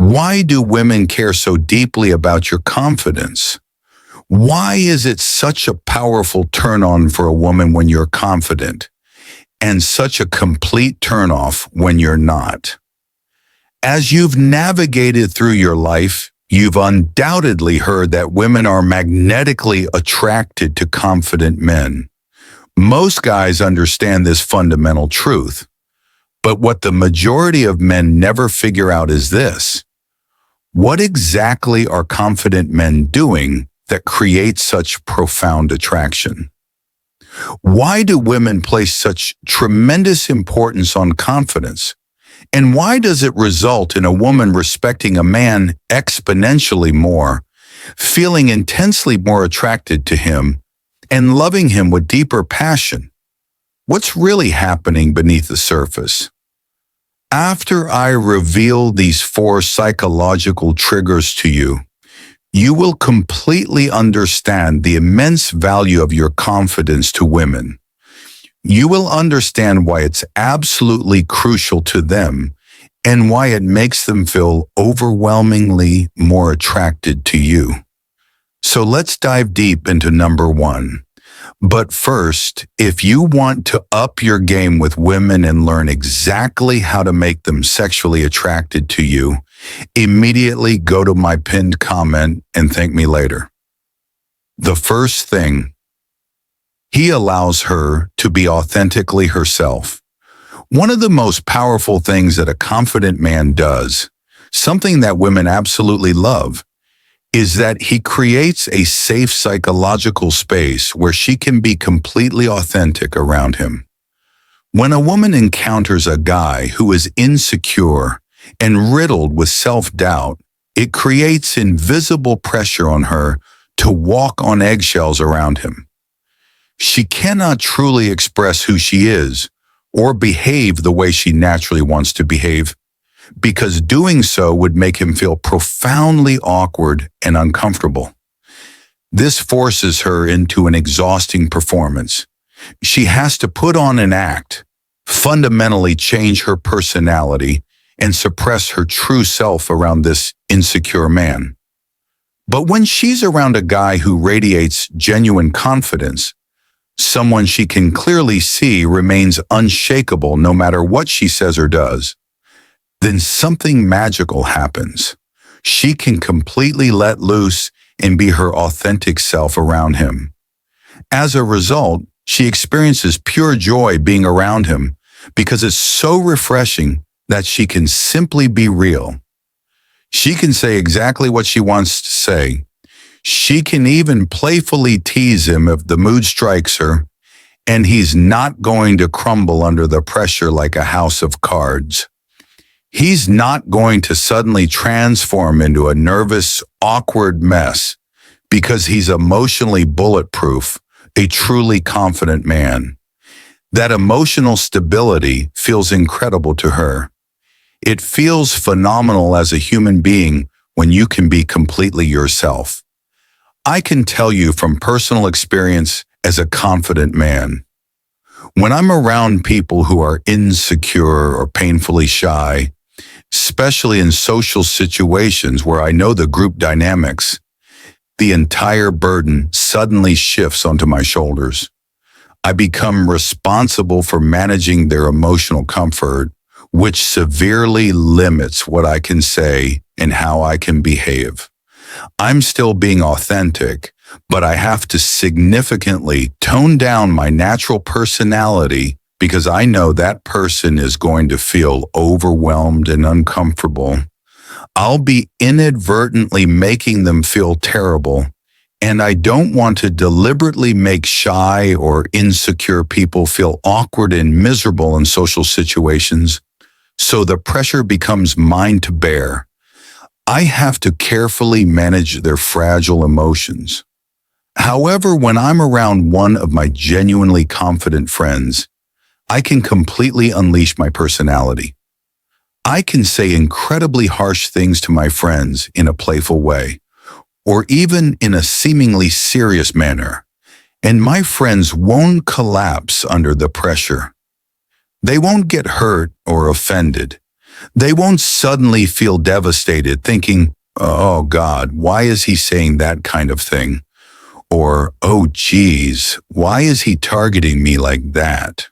Why do women care so deeply about your confidence? Why is it such a powerful turn-on for a woman when you're confident, and such a complete turn-off when you're not? As you've navigated through your life, you've undoubtedly heard that women are magnetically attracted to confident men. Most guys understand this fundamental truth, but what the majority of men never figure out is this. What exactly are confident men doing that creates such profound attraction? Why do women place such tremendous importance on confidence? And why does it result in a woman respecting a man exponentially more, feeling intensely more attracted to him, and loving him with deeper passion? What's really happening beneath the surface? After I reveal these 4 psychological triggers to you, you will completely understand the immense value of your confidence to women. You will understand why it's absolutely crucial to them and why it makes them feel overwhelmingly more attracted to you. So let's dive deep into number 1. But first, if you want to up your game with women and learn exactly how to make them sexually attracted to you, immediately go to my pinned comment and thank me later. The first thing, he allows her to be authentically herself. One of the most powerful things that a confident man does, something that women absolutely love, is that he creates a safe psychological space where she can be completely authentic around him. When a woman encounters a guy who is insecure and riddled with self-doubt, it creates invisible pressure on her to walk on eggshells around him. She cannot truly express who she is or behave the way she naturally wants to behave, because doing so would make him feel profoundly awkward and uncomfortable. This forces her into an exhausting performance. She has to put on an act, fundamentally change her personality, and suppress her true self around this insecure man. But when she's around a guy who radiates genuine confidence, someone she can clearly see remains unshakable no matter what she says or does, then something magical happens. She can completely let loose and be her authentic self around him. As a result, she experiences pure joy being around him because it's so refreshing that she can simply be real. She can say exactly what she wants to say. She can even playfully tease him if the mood strikes her, and he's not going to crumble under the pressure like a house of cards. He's not going to suddenly transform into a nervous, awkward mess because he's emotionally bulletproof, a truly confident man. That emotional stability feels incredible to her. It feels phenomenal as a human being when you can be completely yourself. I can tell you from personal experience as a confident man, when I'm around people who are insecure or painfully shy, especially in social situations where I know the group dynamics, the entire burden suddenly shifts onto my shoulders. I become responsible for managing their emotional comfort, which severely limits what I can say and how I can behave. I'm still being authentic, but I have to significantly tone down my natural personality because I know that person is going to feel overwhelmed and uncomfortable. I'll be inadvertently making them feel terrible, and I don't want to deliberately make shy or insecure people feel awkward and miserable in social situations, so the pressure becomes mine to bear. I have to carefully manage their fragile emotions. However, when I'm around one of my genuinely confident friends, I can completely unleash my personality. I can say incredibly harsh things to my friends in a playful way, or even in a seemingly serious manner, and my friends won't collapse under the pressure. They won't get hurt or offended. They won't suddenly feel devastated thinking, oh God, why is he saying that kind of thing? Or, oh geez, why is he targeting me like that?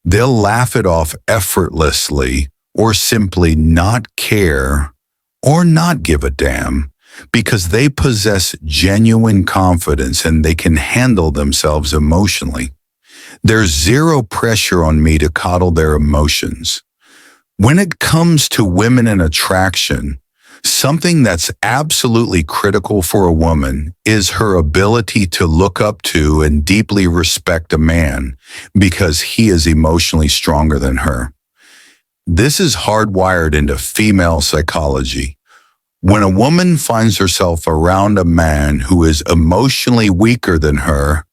They'll laugh it off effortlessly or simply not care or not give a damn because they possess genuine confidence and they can handle themselves emotionally. There's zero pressure on me to coddle their emotions. When it comes to women and attraction, something that's absolutely critical for a woman is her ability to look up to and deeply respect a man because he is emotionally stronger than her. This is hardwired into female psychology. When a woman finds herself around a man who is emotionally weaker than her,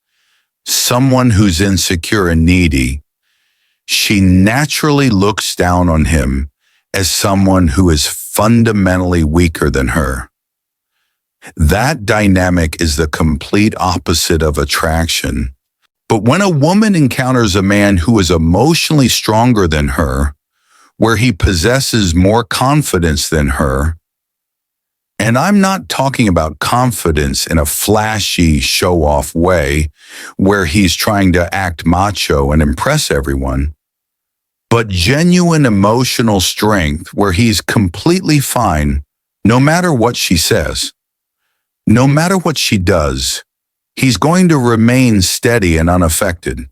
someone who's insecure and needy, she naturally looks down on him as someone who is fundamentally weaker than her. That dynamic is the complete opposite of attraction. But when a woman encounters a man who is emotionally stronger than her, where he possesses more confidence than her, and I'm not talking about confidence in a flashy, show-off way where he's trying to act macho and impress everyone, but genuine emotional strength where he's completely fine no matter what she says. No matter what she does, he's going to remain steady and unaffected.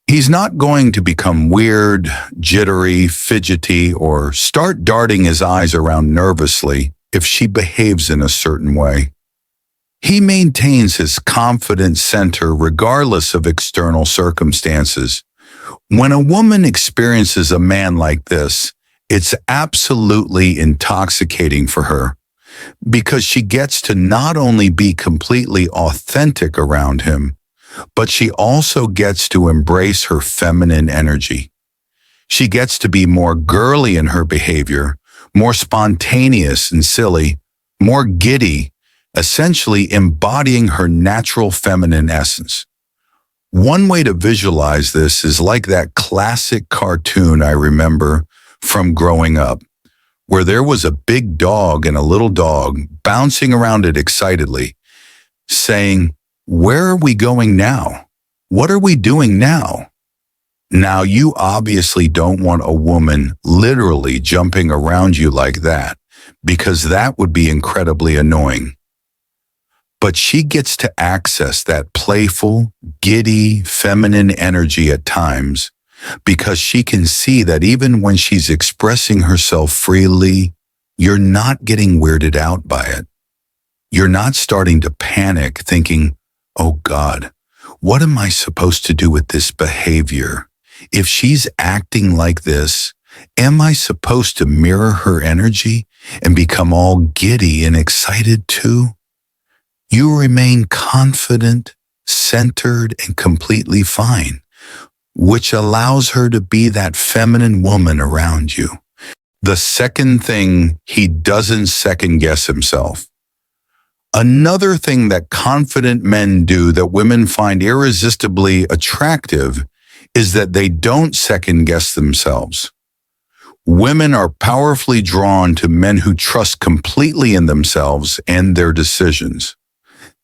He's not going to become weird, jittery, fidgety, or start darting his eyes around nervously if she behaves in a certain way. He maintains his confident center regardless of external circumstances. When a woman experiences a man like this, it's absolutely intoxicating for her because she gets to not only be completely authentic around him, but she also gets to embrace her feminine energy. She gets to be more girly in her behavior, more spontaneous and silly, more giddy, essentially embodying her natural feminine essence. One way to visualize this is like that classic cartoon I remember from growing up, where there was a big dog and a little dog bouncing around it excitedly, saying, "Where are we going now? What are we doing now?" Now, you obviously don't want a woman literally jumping around you like that, because that would be incredibly annoying. But she gets to access that playful, giddy, feminine energy at times because she can see that even when she's expressing herself freely, you're not getting weirded out by it. You're not starting to panic thinking, oh God, what am I supposed to do with this behavior? If she's acting like this, am I supposed to mirror her energy and become all giddy and excited too? You remain confident, centered, and completely fine, which allows her to be that feminine woman around you. The second thing, he doesn't second guess himself. Another thing that confident men do that women find irresistibly attractive is that they don't second guess themselves. Women are powerfully drawn to men who trust completely in themselves and their decisions.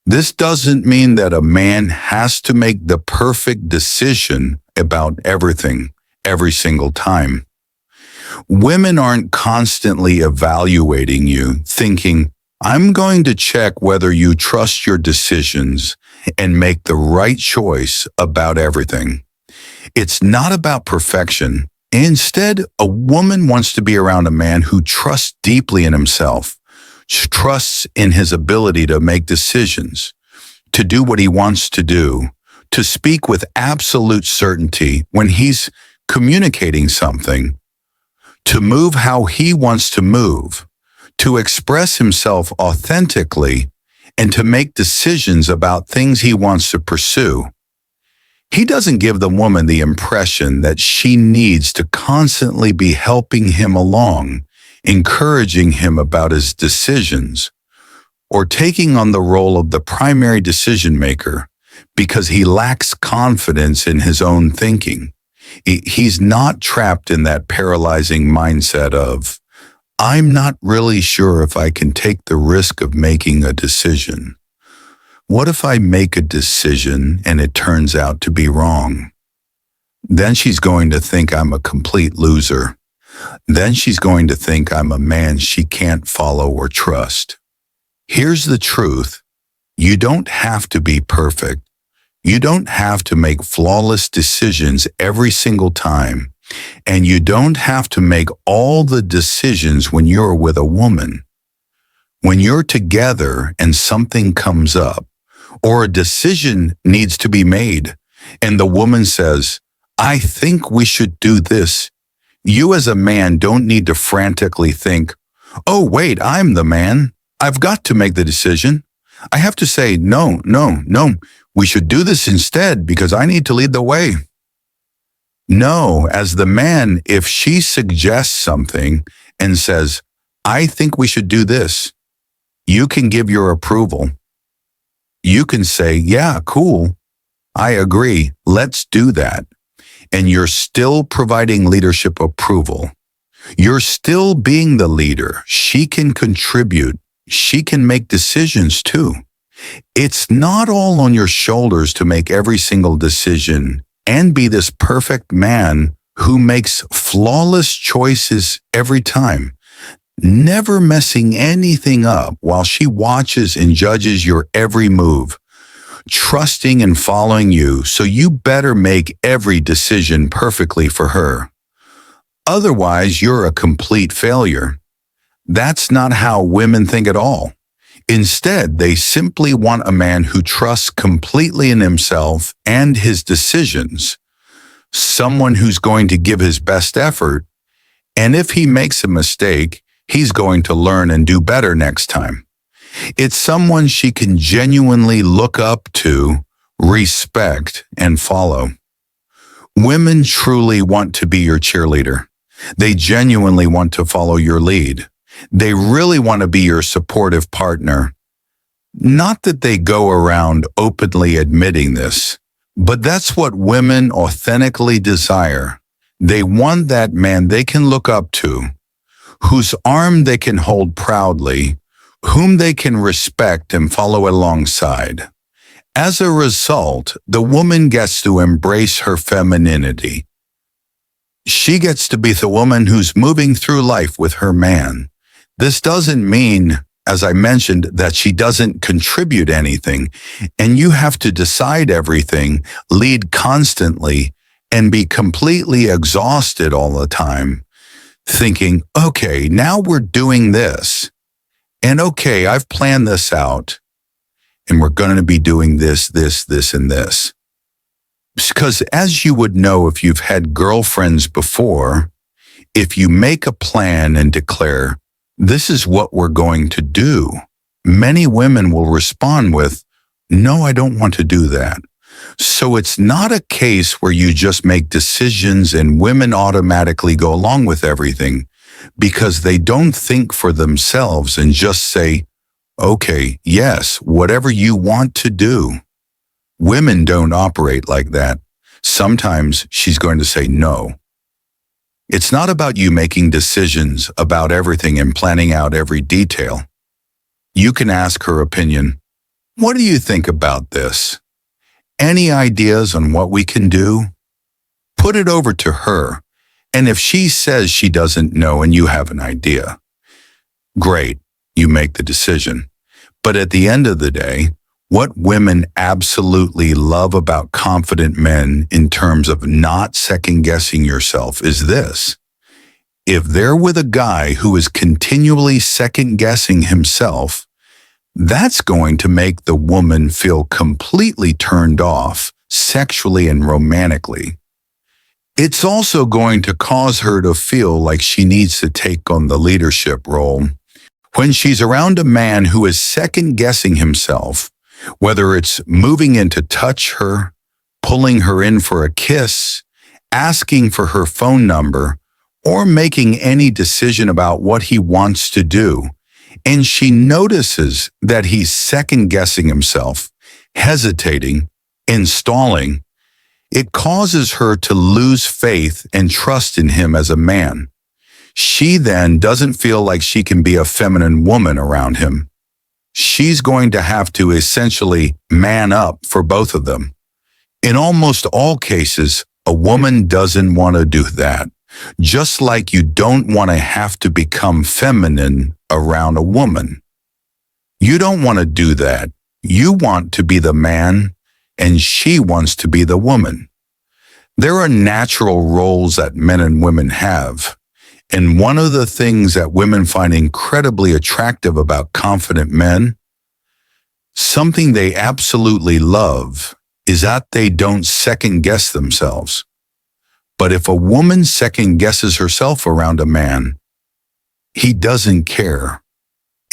This doesn't mean that a man has to make the perfect decision about everything every single time. Women aren't constantly evaluating you, thinking, I'm going to check whether you trust your decisions and make the right choice about everything. It's not about perfection. Instead, a woman wants to be around a man who trusts deeply in himself, trusts in his ability to make decisions, to do what he wants to do, to speak with absolute certainty when he's communicating something, to move how he wants to move, to express himself authentically, and to make decisions about things he wants to pursue. He doesn't give the woman the impression that she needs to constantly be helping him along, encouraging him about his decisions, or taking on the role of the primary decision maker because he lacks confidence in his own thinking. He's not trapped in that paralyzing mindset of, I'm not really sure if I can take the risk of making a decision. What if I make a decision and it turns out to be wrong? Then she's going to think I'm a complete loser. Then she's going to think I'm a man she can't follow or trust. Here's the truth. You don't have to be perfect. You don't have to make flawless decisions every single time. And you don't have to make all the decisions when you're with a woman. When you're together and something comes up, or a decision needs to be made, and the woman says, I think we should do this, you as a man don't need to frantically think, oh, wait, I'm the man. I've got to make the decision. I have to say, no, we should do this instead because I need to lead the way. No, as the man, if she suggests something and says, I think we should do this, you can give your approval. You can say, yeah, cool. I agree. Let's do that. And you're still providing leadership approval. You're still being the leader. She can contribute. She can make decisions too. It's not all on your shoulders to make every single decision and be this perfect man who makes flawless choices every time, never messing anything up while she watches and judges your every move, trusting and following you, so you better make every decision perfectly for her. Otherwise, you're a complete failure. That's not how women think at all. Instead, they simply want a man who trusts completely in himself and his decisions, someone who's going to give his best effort, and if he makes a mistake, he's going to learn and do better next time. It's someone she can genuinely look up to, respect, and follow. Women truly want to be your cheerleader. They genuinely want to follow your lead. They really want to be your supportive partner. Not that they go around openly admitting this, but that's what women authentically desire. They want that man they can look up to, whose arm they can hold proudly, whom they can respect and follow alongside. As a result, the woman gets to embrace her femininity. She gets to be the woman who's moving through life with her man. This doesn't mean, as I mentioned, that she doesn't contribute anything, and you have to decide everything, lead constantly, and be completely exhausted all the time, thinking, okay, now we're doing this, and okay, I've planned this out, and we're going to be doing this, and this. Because as you would know if you've had girlfriends before, if you make a plan and declare, this is what we're going to do, many women will respond with, no, I don't want to do that. So it's not a case where you just make decisions and women automatically go along with everything because they don't think for themselves and just say, okay, yes, whatever you want to do. Women don't operate like that. Sometimes she's going to say no. It's not about you making decisions about everything and planning out every detail. You can ask her opinion. What do you think about this? Any ideas on what we can do? Put it over to her, and if she says she doesn't know and you have an idea, great, you make the decision. But at the end of the day, what women absolutely love about confident men in terms of not second-guessing yourself is this. If they're with a guy who is continually second-guessing himself, that's going to make the woman feel completely turned off sexually and romantically. It's also going to cause her to feel like she needs to take on the leadership role. When she's around a man who is second-guessing himself, whether it's moving in to touch her, pulling her in for a kiss, asking for her phone number, or making any decision about what he wants to do, and she notices that he's second-guessing himself, hesitating, and stalling, It causes her to lose faith and trust in him as a man. She then doesn't feel like she can be a feminine woman around him. She's going to have to essentially man up for both of them. In almost all cases, a woman doesn't want to do that. Just like you don't want to have to become feminine around a woman. You don't want to do that. You want to be the man, and she wants to be the woman. There are natural roles that men and women have. And one of the things that women find incredibly attractive about confident men, something they absolutely love, is that they don't second-guess themselves. But if a woman second-guesses herself around a man, he doesn't care.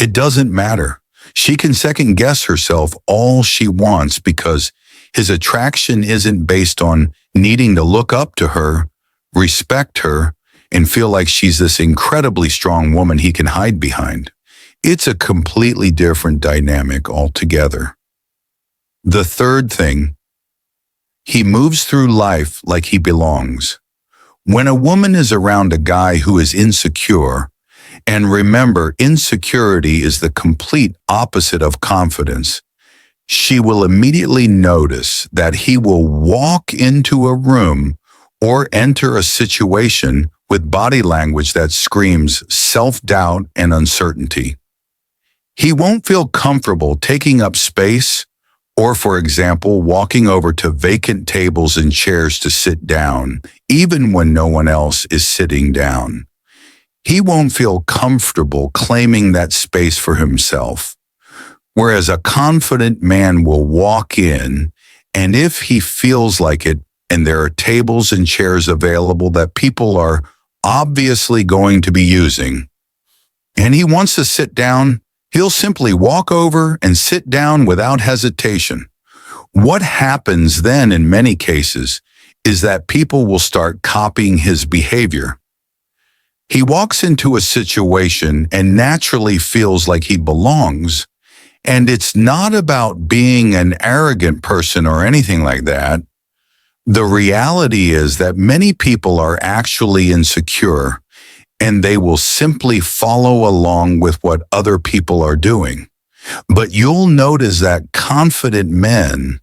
It doesn't matter. She can second-guess herself all she wants because his attraction isn't based on needing to look up to her, respect her, and feel like she's this incredibly strong woman he can hide behind. It's a completely different dynamic altogether. The third thing, he moves through life like he belongs. When a woman is around a guy who is insecure, and remember, insecurity is the complete opposite of confidence, she will immediately notice that he will walk into a room or enter a situation with body language that screams self-doubt and uncertainty. He won't feel comfortable taking up space or, for example, walking over to vacant tables and chairs to sit down, even when no one else is sitting down. He won't feel comfortable claiming that space for himself. Whereas a confident man will walk in, and if he feels like it, and there are tables and chairs available that people are obviously going to be using, and he wants to sit down, he'll simply walk over and sit down without hesitation. What happens then in many cases is that people will start copying his behavior. He walks into a situation and naturally feels like he belongs, and it's not about being an arrogant person or anything like that. The reality is that many people are actually insecure, and they will simply follow along with what other people are doing. But you'll notice that confident men,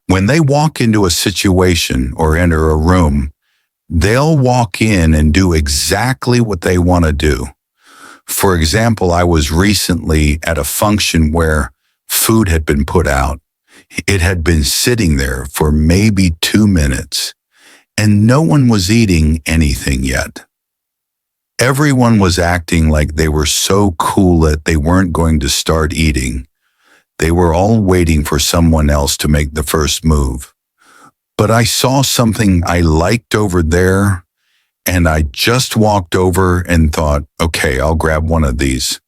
when they walk into a situation or enter a room, they'll walk in and do exactly what they want to do. For example, I was recently at a function where food had been put out. It had been sitting there for maybe 2 minutes, and no one was eating anything yet. Everyone was acting like they were so cool that they weren't going to start eating. They were all waiting for someone else to make the first move. But I saw something I liked over there, and I just walked over and thought, okay, I'll grab one of these.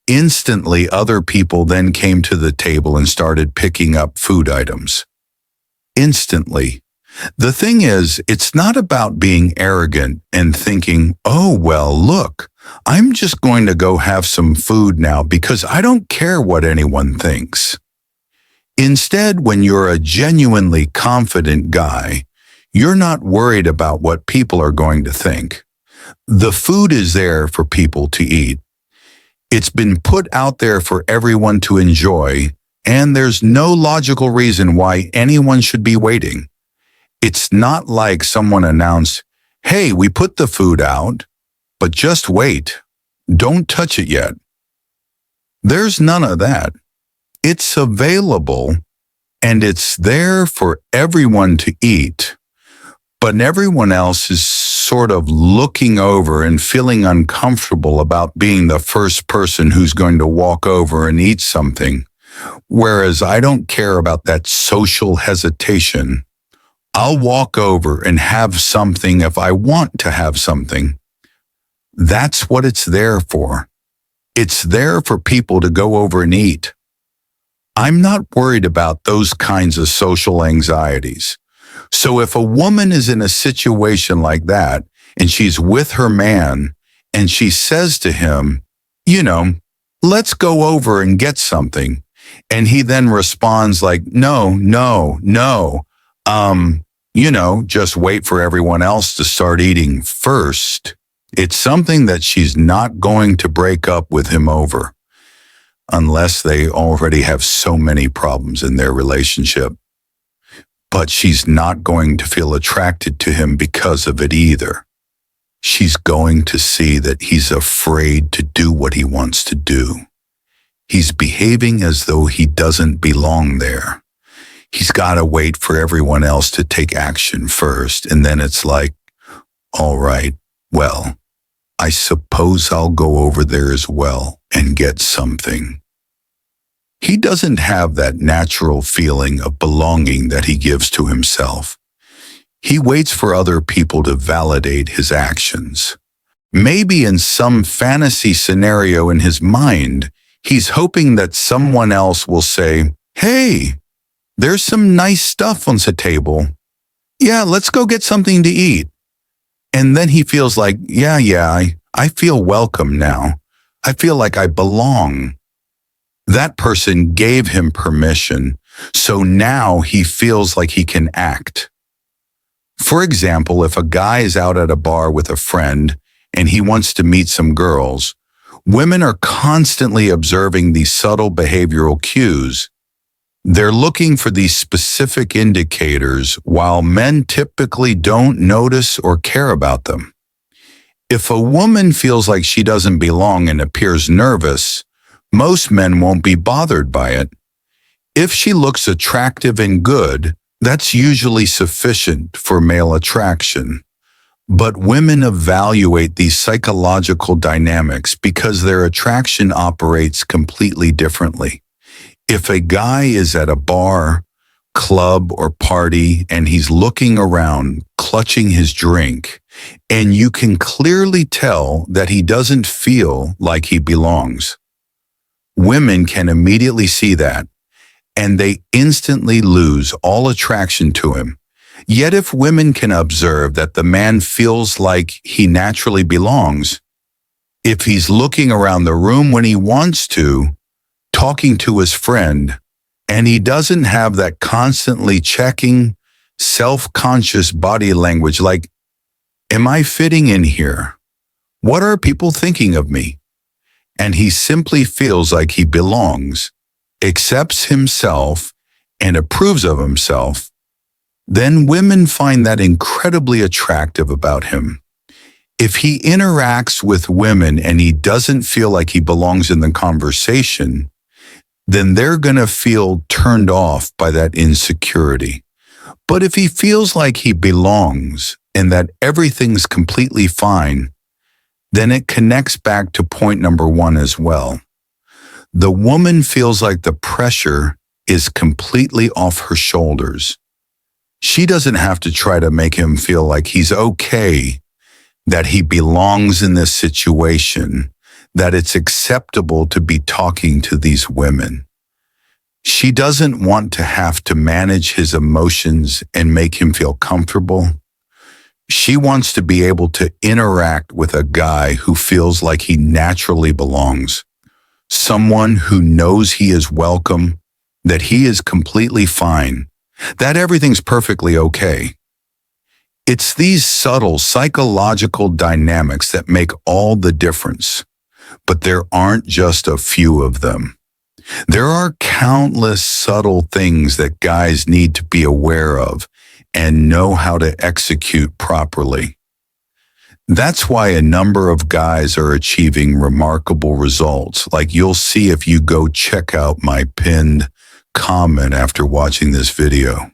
Instantly, other people then came to the table and started picking up food items. Instantly. The thing is, it's not about being arrogant and thinking, oh, well, look, I'm just going to go have some food now because I don't care what anyone thinks. Instead, when you're a genuinely confident guy, you're not worried about what people are going to think. The food is there for people to eat. It's been put out there for everyone to enjoy, and there's no logical reason why anyone should be waiting. It's not like someone announced, hey, we put the food out, but just wait. Don't touch it yet. There's none of that. It's available, and it's there for everyone to eat, but everyone else is sort of looking over and feeling uncomfortable about being the first person who's going to walk over and eat something, whereas I don't care about that social hesitation. I'll walk over and have something if I want to have something. That's what it's there for. It's there for people to go over and eat. I'm not worried about those kinds of social anxieties. So if a woman is in a situation like that, and she's with her man, and she says to him, let's go over and get something, and he then responds like, no, just wait for everyone else to start eating first. It's something that she's not going to break up with him over unless they already have so many problems in their relationship. But she's not going to feel attracted to him because of it either. She's going to see that he's afraid to do what he wants to do. He's behaving as though he doesn't belong there. He's got to wait for everyone else to take action first, and then it's like, all right, well, I suppose I'll go over there as well and get something. He doesn't have that natural feeling of belonging that he gives to himself. He waits for other people to validate his actions. Maybe in some fantasy scenario in his mind, he's hoping that someone else will say, "Hey, there's some nice stuff on the table. Yeah, let's go get something to eat." And then he feels like, I feel welcome now. I feel like I belong. That person gave him permission, so now he feels like he can act. For example, if a guy is out at a bar with a friend and he wants to meet some girls, women are constantly observing these subtle behavioral cues. They're looking for these specific indicators while men typically don't notice or care about them. If a woman feels like she doesn't belong and appears nervous, most men won't be bothered by it. If she looks attractive and good, that's usually sufficient for male attraction. But women evaluate these psychological dynamics because their attraction operates completely differently. If a guy is at a bar, club, or party and he's looking around, clutching his drink, and you can clearly tell that he doesn't feel like he belongs, women can immediately see that, and they instantly lose all attraction to him. Yet if women can observe that the man feels like he naturally belongs, if he's looking around the room when he wants to, talking to his friend, and he doesn't have that constantly checking, self-conscious body language like, am I fitting in here? What are people thinking of me? And he simply feels like he belongs, accepts himself, and approves of himself, then women find that incredibly attractive about him. If he interacts with women and he doesn't feel like he belongs in the conversation, then they're going to feel turned off by that insecurity. But if he feels like he belongs and that everything's completely fine, then it connects back to point number one as well. The woman feels like the pressure is completely off her shoulders. She doesn't have to try to make him feel like he's okay, that he belongs in this situation, that it's acceptable to be talking to these women. She doesn't want to have to manage his emotions and make him feel comfortable. She wants to be able to interact with a guy who feels like he naturally belongs, someone who knows he is welcome, that he is completely fine, that everything's perfectly okay. It's these subtle psychological dynamics that make all the difference, but there aren't just a few of them. There are countless subtle things that guys need to be aware of and know how to execute properly. That's why a number of guys are achieving remarkable results, like you'll see if you go check out my pinned comment after watching this video.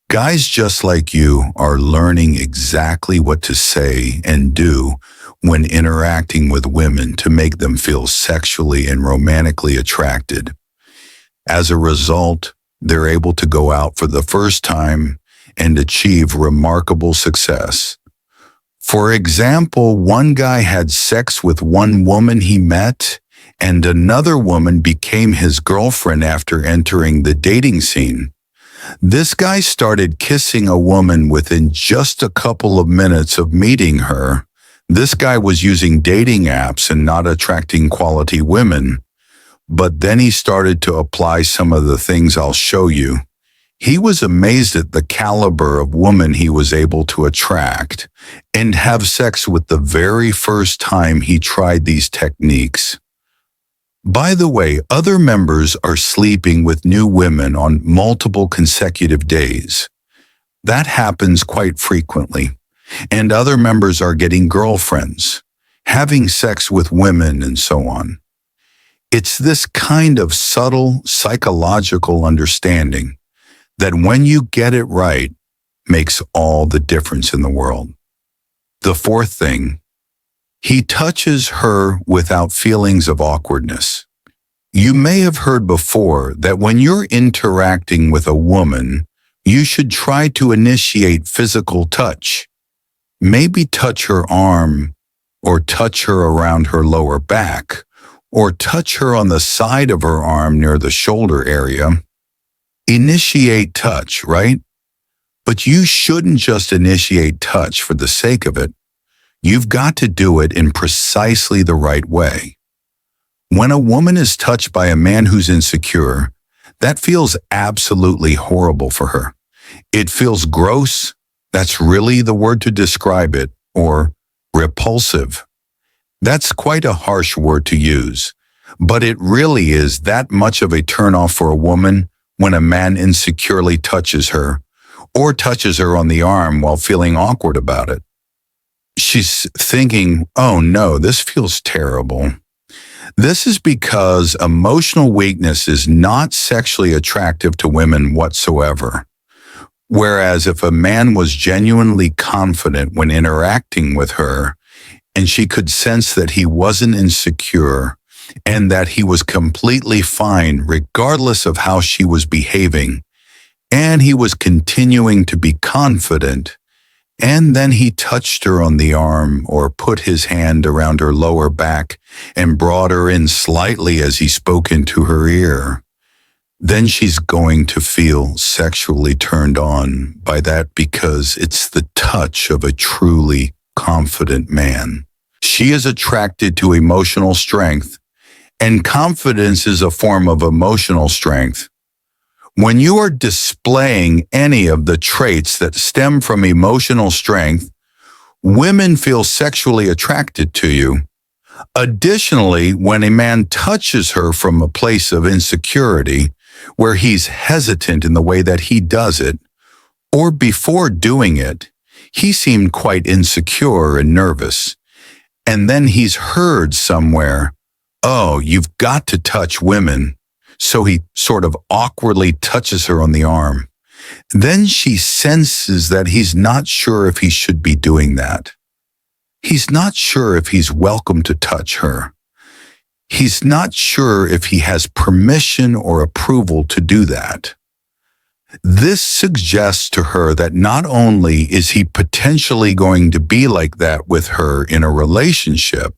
Guys just like you are learning exactly what to say and do when interacting with women to make them feel sexually and romantically attracted. As a result, they're able to go out for the first time and achieve remarkable success. For example, one guy had sex with one woman he met, and another woman became his girlfriend after entering the dating scene. This guy started kissing a woman within just a couple of minutes of meeting her. This guy was using dating apps and not attracting quality women. But then he started to apply some of the things I'll show you. He was amazed at the caliber of woman he was able to attract and have sex with the very first time he tried these techniques. By the way, other members are sleeping with new women on multiple consecutive days. That happens quite frequently. And other members are getting girlfriends, having sex with women, and so on. It's this kind of subtle psychological understanding that when you get it right, makes all the difference in the world. The fourth thing, he touches her without feelings of awkwardness. You may have heard before that when you're interacting with a woman, you should try to initiate physical touch. Maybe touch her arm, or touch her around her lower back, or touch her on the side of her arm near the shoulder area. Initiate touch, right? But you shouldn't just initiate touch for the sake of it. You've got to do it in precisely the right way. When a woman is touched by a man who's insecure, that feels absolutely horrible for her. It feels gross. That's really the word to describe it, or repulsive. That's quite a harsh word to use, but it really is that much of a turnoff for a woman when a man insecurely touches her, or touches her on the arm while feeling awkward about it. She's thinking, oh no, this feels terrible. This is because emotional weakness is not sexually attractive to women whatsoever. Whereas if a man was genuinely confident when interacting with her, and she could sense that he wasn't insecure, and that he was completely fine regardless of how she was behaving, and he was continuing to be confident, and then he touched her on the arm or put his hand around her lower back and brought her in slightly as he spoke into her ear, then she's going to feel sexually turned on by that because it's the touch of a truly confident man. She is attracted to emotional strength, and confidence is a form of emotional strength. When you are displaying any of the traits that stem from emotional strength, women feel sexually attracted to you. Additionally, when a man touches her from a place of insecurity, where he's hesitant in the way that he does it, or before doing it, he seemed quite insecure and nervous, and then he's heard somewhere, oh, you've got to touch women. So he sort of awkwardly touches her on the arm. Then she senses that he's not sure if he should be doing that. He's not sure if he's welcome to touch her. He's not sure if he has permission or approval to do that. This suggests to her that not only is he potentially going to be like that with her in a relationship,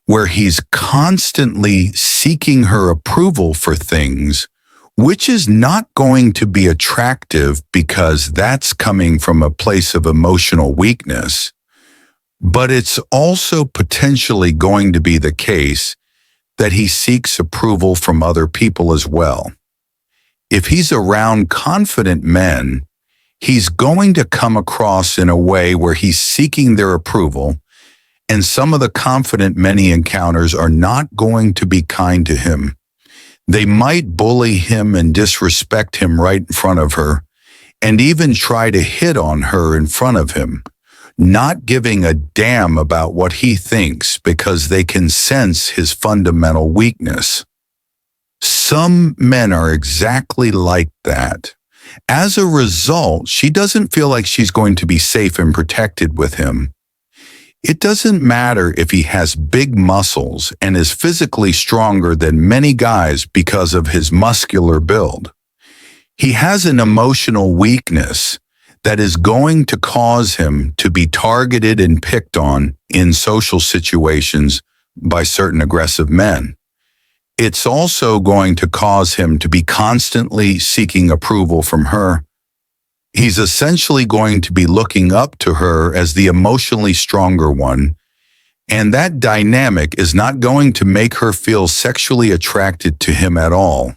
where he's constantly seeking her approval for things, which is not going to be attractive because that's coming from a place of emotional weakness, but it's also potentially going to be the case that he seeks approval from other people as well. If he's around confident men, he's going to come across in a way where he's seeking their approval, and some of the confident men he encounters are not going to be kind to him. They might bully him and disrespect him right in front of her, and even try to hit on her in front of him, not giving a damn about what he thinks because they can sense his fundamental weakness. Some men are exactly like that. As a result, she doesn't feel like she's going to be safe and protected with him. It doesn't matter if he has big muscles and is physically stronger than many guys because of his muscular build. He has an emotional weakness that is going to cause him to be targeted and picked on in social situations by certain aggressive men. It's also going to cause him to be constantly seeking approval from her. He's essentially going to be looking up to her as the emotionally stronger one, and that dynamic is not going to make her feel sexually attracted to him at all.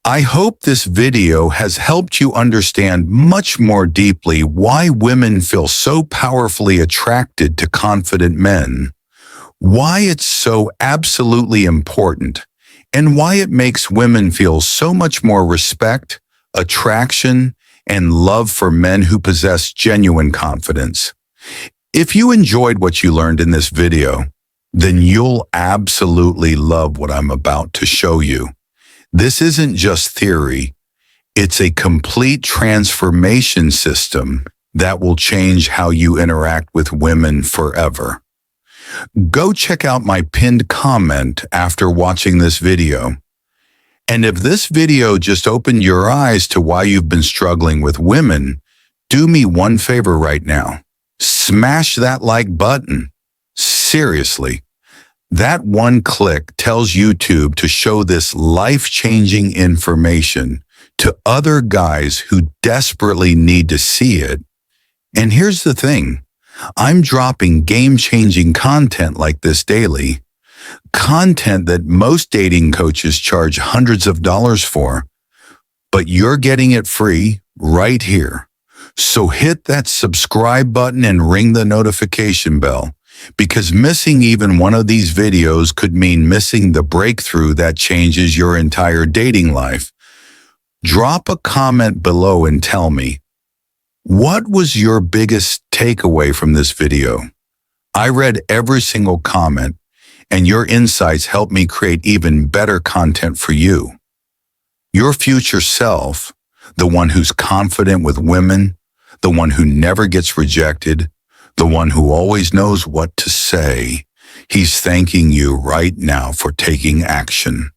I hope this video has helped you understand much more deeply why women feel so powerfully attracted to confident men, why it's so absolutely important, and why it makes women feel so much more respect, attraction, and love for men who possess genuine confidence. If you enjoyed what you learned in this video, then you'll absolutely love what I'm about to show you. This isn't just theory, it's a complete transformation system that will change how you interact with women forever. Go check out my pinned comment after watching this video. And if this video just opened your eyes to why you've been struggling with women, do me one favor right now. Smash that like button. Seriously. That one click tells YouTube to show this life-changing information to other guys who desperately need to see it. And here's the thing, I'm dropping game-changing content like this daily, content that most dating coaches charge hundreds of dollars for, but you're getting it free right here. So hit that subscribe button and ring the notification bell, because missing even one of these videos could mean missing the breakthrough that changes your entire dating life. Drop a comment below and tell me, what was your biggest takeaway from this video? I read every single comment, and your insights help me create even better content for you. Your future self, the one who's confident with women, the one who never gets rejected, the one who always knows what to say, he's thanking you right now for taking action.